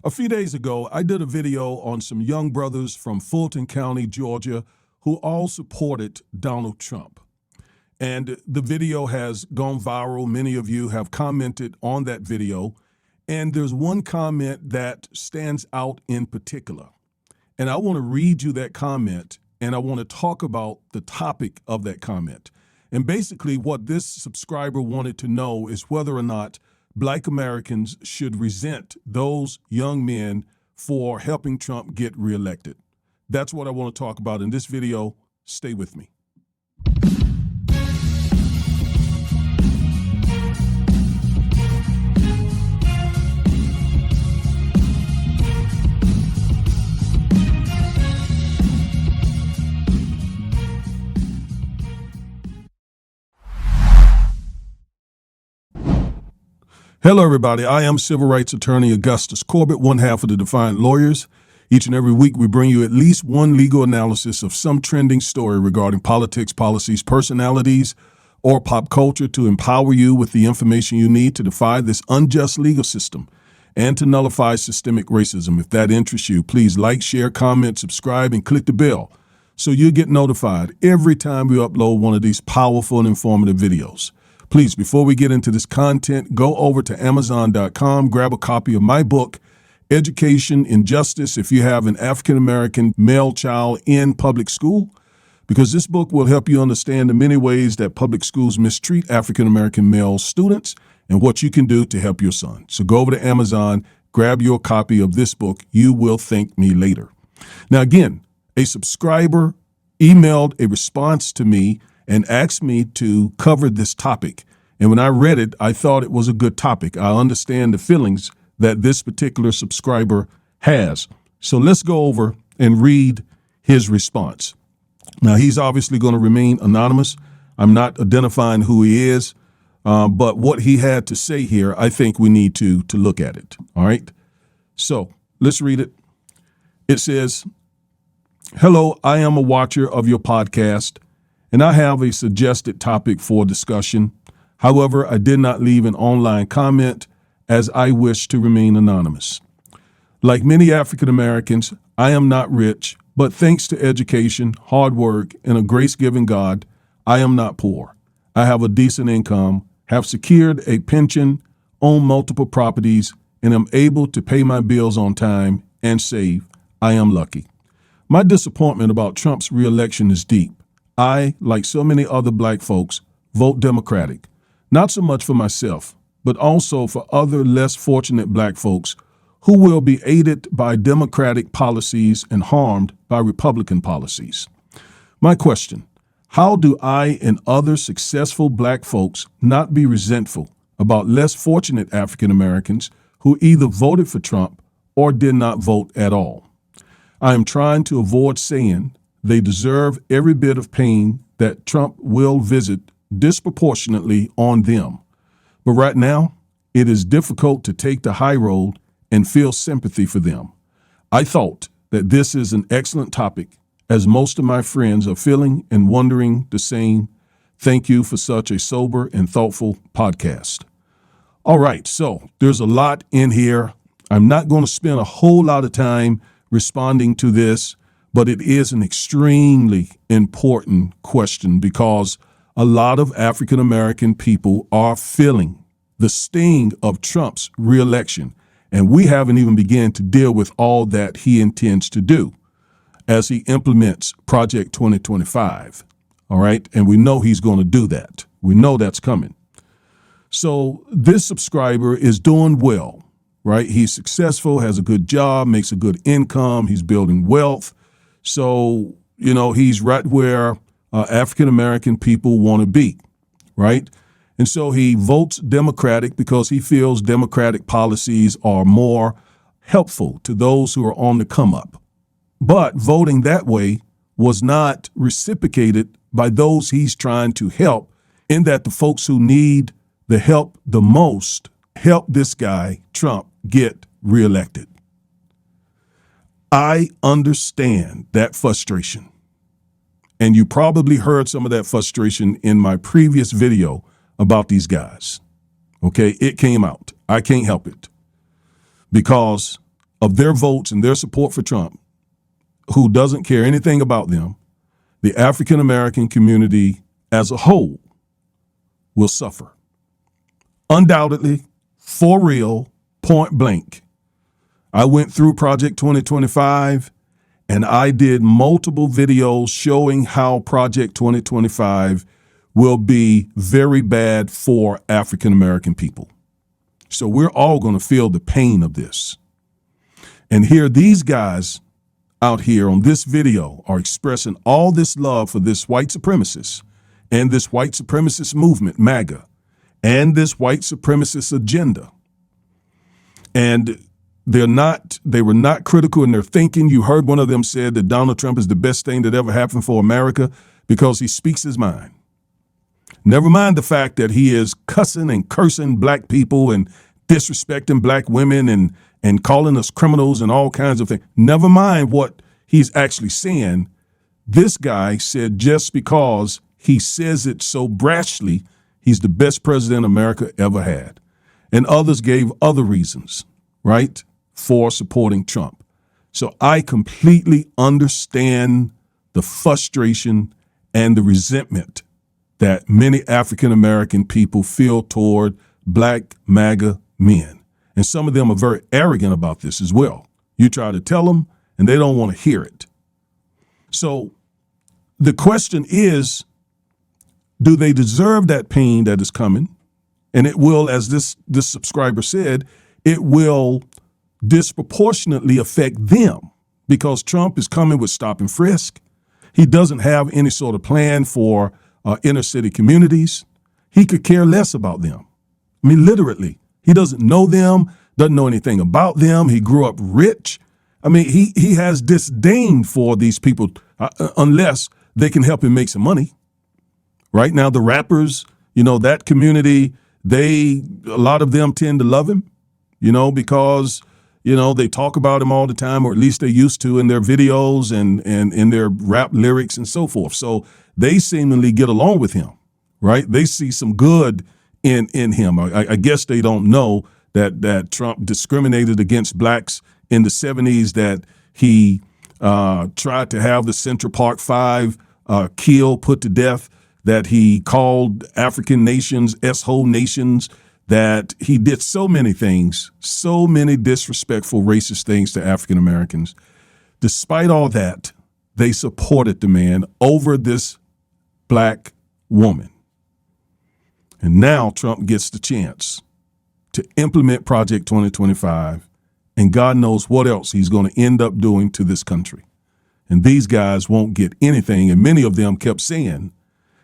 A few days ago, I did a video on some young brothers from Fulton County, Georgia, who all supported Donald Trump. And the video has gone viral. Many of you have commented on that video. And there's one comment that stands out in particular. And I want to read you that comment, and I want to talk about the topic of that comment. And basically what this subscriber wanted to know is whether or not Black Americans should resent those young men for helping Trump get reelected. That's what I want to talk about in this video. Stay with me. Hello, everybody. I am civil rights attorney Augustus Corbett, one half of the Defiant Lawyers. Each and every week, we bring you at least one legal analysis of some trending story regarding politics, policies, personalities, or pop culture to empower you with the information you need to defy this unjust legal system and to nullify systemic racism. If that interests you, please like, share, comment, subscribe, and click the bell so you'll get notified every time we upload one of these powerful and informative videos. Please, before we get into this content, go over to Amazon.com, grab a copy of my book, Education in Justice, if you have an African-American male child in public school, because this book will help you understand the many ways that public schools mistreat African-American male students and what you can do to help your son. So go over to Amazon, grab your copy of this book. You will thank me later. Now, again, a subscriber emailed a response to me and asked me to cover this topic. And when I read it, I thought it was a good topic. I understand the feelings that this particular subscriber has. So let's go over and read his response. Now, he's obviously going to remain anonymous. I'm not identifying who he is, but what he had to say here, I think we need to look at it. All right. So let's read it. It says, "Hello, I am a watcher of your podcast, and I have a suggested topic for discussion. However, I did not leave an online comment as I wish to remain anonymous. Like many African Americans, I am not rich, but thanks to education, hard work, and a grace-giving God, I am not poor. I have a decent income, have secured a pension, own multiple properties, and am able to pay my bills on time and save. I am lucky. My disappointment about Trump's reelection is deep. I, like so many other Black folks, vote Democratic, not so much for myself, but also for other less fortunate Black folks who will be aided by Democratic policies and harmed by Republican policies. My question, how do I and other successful Black folks not be resentful about less fortunate African Americans who either voted for Trump or did not vote at all? I am trying to avoid saying they deserve every bit of pain that Trump will visit disproportionately on them. But right now, it is difficult to take the high road and feel sympathy for them. I thought that this is an excellent topic, as most of my friends are feeling and wondering the same. Thank you for such a sober and thoughtful podcast." All right, so there's a lot in here. I'm not going to spend a whole lot of time responding to this, but it is an extremely important question because a lot of African American people are feeling the sting of Trump's reelection, and we haven't even begun to deal with all that he intends to do as he implements Project 2025. All right, and we know he's going to do that. We know that's coming. So this subscriber is doing well, right? He's successful, has a good job, makes a good income, he's building wealth. So, he's right where African-American people want to be, right? And so he votes Democratic because he feels Democratic policies are more helpful to those who are on the come up. But voting that way was not reciprocated by those he's trying to help, in that the folks who need the help the most help this guy, Trump, get reelected. I understand that frustration. And you probably heard some of that frustration in my previous video about these guys. Okay, it came out. I can't help it. Because of their votes and their support for Trump, who doesn't care anything about them, the African American community as a whole will suffer. Undoubtedly, for real, point blank. I went through Project 2025 and I did multiple videos showing how Project 2025 will be very bad for African American people. So we're all going to feel the pain of this. And here these guys out here on this video are expressing all this love for this white supremacist and this white supremacist movement, MAGA, and this white supremacist agenda. And they were not critical in their thinking. You heard one of them said that Donald Trump is the best thing that ever happened for America because he speaks his mind. Never mind the fact that he is cussing and cursing black people and disrespecting black women and calling us criminals and all kinds of things. Never mind what he's actually saying. This guy said just because he says it so brashly, he's the best president America ever had. And others gave other reasons, right, for supporting Trump. So I completely understand the frustration and the resentment that many African American people feel toward black MAGA men. And some of them are very arrogant about this as well. You try to tell them and they don't want to hear it. So the question is, do they deserve that pain that is coming? And it will, as this subscriber said, it will disproportionately affect them because Trump is coming with stop and frisk. He doesn't have any sort of plan for inner city communities. He could care less about them. I mean, literally, he doesn't know them, doesn't know anything about them. He grew up rich. I mean, he has disdain for these people unless they can help him make some money. Right now, the rappers, that community, a lot of them tend to love him, because, they talk about him all the time, or at least they used to in their videos and in their rap lyrics and so forth. So they seemingly get along with him, right? They see some good in him. I guess they don't know that Trump discriminated against blacks in the 70s, that he tried to have the Central Park Five put to death, that he called African nations S-hole nations, that he did so many things, so many disrespectful, racist things to African Americans. Despite all that, they supported the man over this black woman. And now Trump gets the chance to implement Project 2025, and God knows what else he's going to end up doing to this country. And these guys won't get anything, and many of them kept saying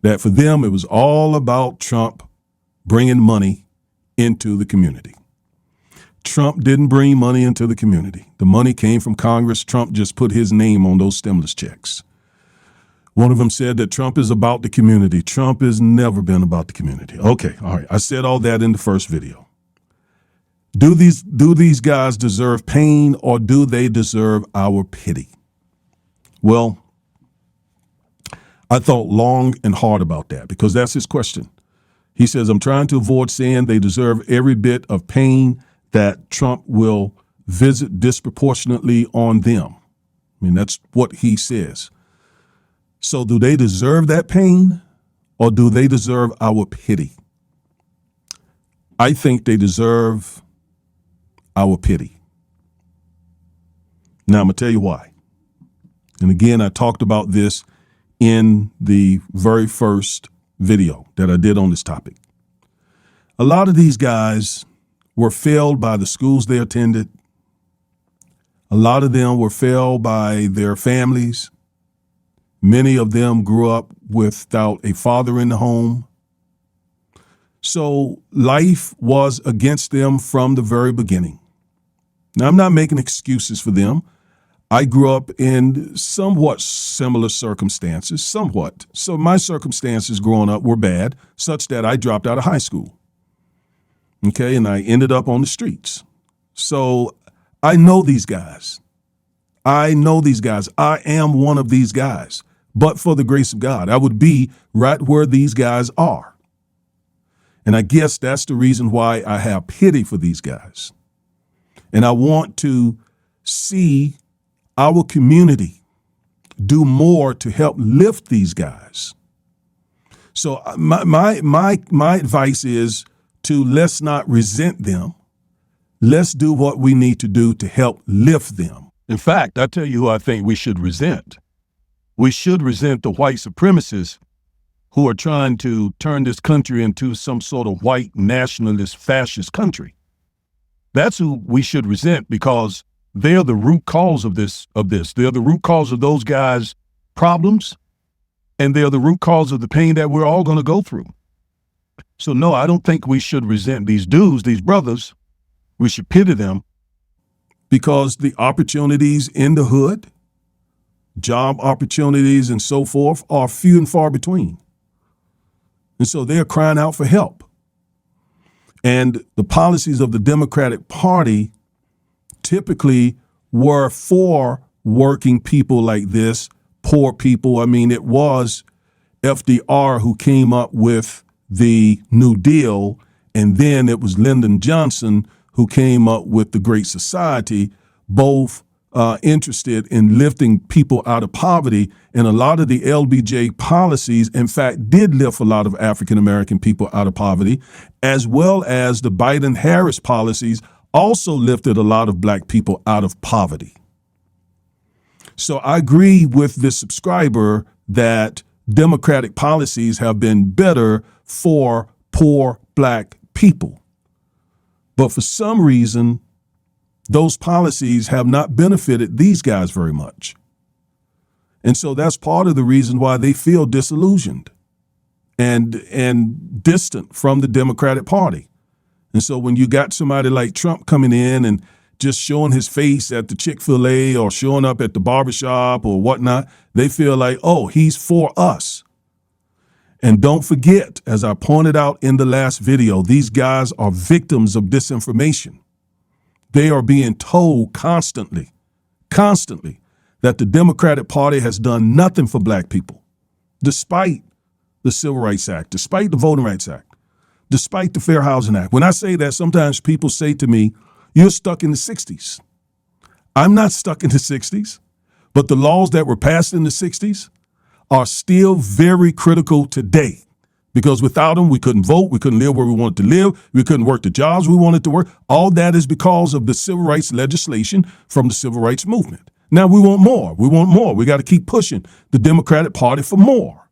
that for them it was all about Trump bringing money into the community. Trump didn't bring money into the community. The money came from Congress. Trump just put his name on those stimulus checks. One of them said that Trump is about the community. Trump has never been about the community. Okay, all right. I said all that in the first video. Do these guys deserve pain, or do they deserve our pity? Well, I thought long and hard about that because that's his question. He says, I'm trying to avoid saying they deserve every bit of pain that Trump will visit disproportionately on them. I mean, that's what he says. So do they deserve that pain, or do they deserve our pity? I think they deserve our pity. Now, I'm going to tell you why. And again, I talked about this in the very first video that I did on this topic. A lot of these guys were failed by the schools they attended. A lot of them were failed by their families. Many of them grew up without a father in the home. So life was against them from the very beginning. Now, I'm not making excuses for them. I grew up in somewhat similar circumstances, somewhat. So my circumstances growing up were bad, such that I dropped out of high school. Okay, and I ended up on the streets. So I know these guys. I am one of these guys. But for the grace of God, I would be right where these guys are. And I guess that's the reason why I have pity for these guys. And I want to see our community do more to help lift these guys. So my advice is to let's not resent them. Let's do what we need to do to help lift them. In fact, I tell you who I think we should resent. We should resent the white supremacists who are trying to turn this country into some sort of white nationalist fascist country. That's who we should resent, because they're the root cause of this. They're the root cause of those guys' problems, and they're the root cause of the pain that we're all going to go through. So no, I don't think we should resent these dudes, these brothers. We should pity them. Because the opportunities in the hood, job opportunities and so forth, are few and far between. And so they're crying out for help. And the policies of the Democratic Party typically were for working people like this, poor people. I mean, it was FDR who came up with the New Deal, and then it was Lyndon Johnson who came up with the Great Society, both interested in lifting people out of poverty. And a lot of the LBJ policies, in fact, did lift a lot of African-American people out of poverty, as well as the Biden-Harris policies also lifted a lot of black people out of poverty. So I agree with this subscriber that Democratic policies have been better for poor black people. But for some reason, those policies have not benefited these guys very much. And so that's part of the reason why they feel disillusioned and distant from the Democratic Party. And so when you got somebody like Trump coming in and just showing his face at the Chick-fil-A or showing up at the barbershop or whatnot, they feel like, oh, he's for us. And don't forget, as I pointed out in the last video, these guys are victims of disinformation. They are being told constantly, that the Democratic Party has done nothing for black people, despite the Civil Rights Act, despite the Voting Rights Act, despite the Fair Housing Act. When I say that, sometimes people say to me, you're stuck in the 60s. I'm not stuck in the 60s, but the laws that were passed in the 60s are still very critical today. Because without them, we couldn't vote, we couldn't live where we wanted to live, we couldn't work the jobs we wanted to work. All that is because of the civil rights legislation from the civil rights movement. Now we want more. We want more. We got to keep pushing the Democratic Party for more.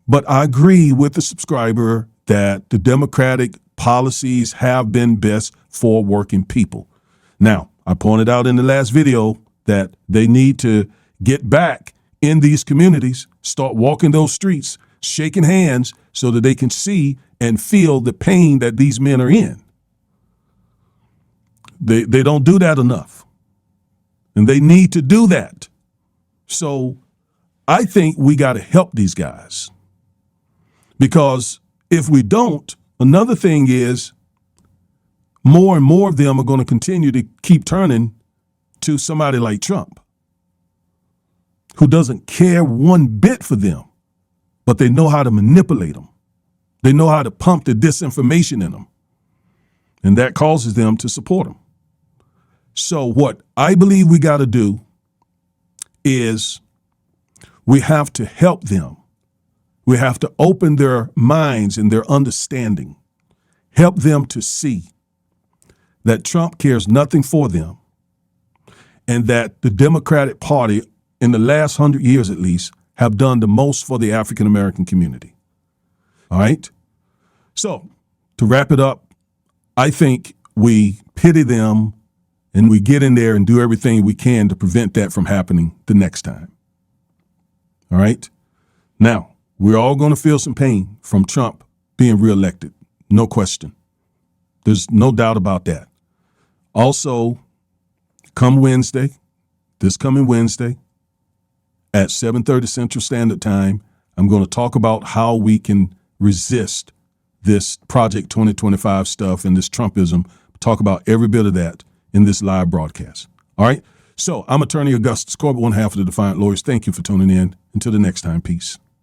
But I agree with the subscriber that the Democratic policies have been best for working people. Now, I pointed out in the last video that they need to get back in these communities, start walking those streets, shaking hands so that they can see and feel the pain that these men are in. They don't do that enough. And they need to do that. So I think we got to help these guys. Because if we don't, another thing is more and more of them are going to continue to keep turning to somebody like Trump, who doesn't care one bit for them. But they know how to manipulate them. They know how to pump the disinformation in them. And that causes them to support them. So what I believe we got to do is we have to help them. We have to open their minds and their understanding. Help them to see that Trump cares nothing for them. And that the Democratic Party, in the last 100 years at least, have done the most for the African-American community. All right? So, to wrap it up, I think we pity them and we get in there and do everything we can to prevent that from happening the next time. All right? Now, we're all going to feel some pain from Trump being reelected. No question. There's no doubt about that. Also, come Wednesday, this coming Wednesday, at 7:30 Central Standard Time, I'm going to talk about how we can resist this Project 2025 stuff and this Trumpism. Talk about every bit of that in this live broadcast. All right? So I'm Attorney Augustus Corbett, one half of the Defiant Lawyers. Thank you for tuning in. Until the next time, peace.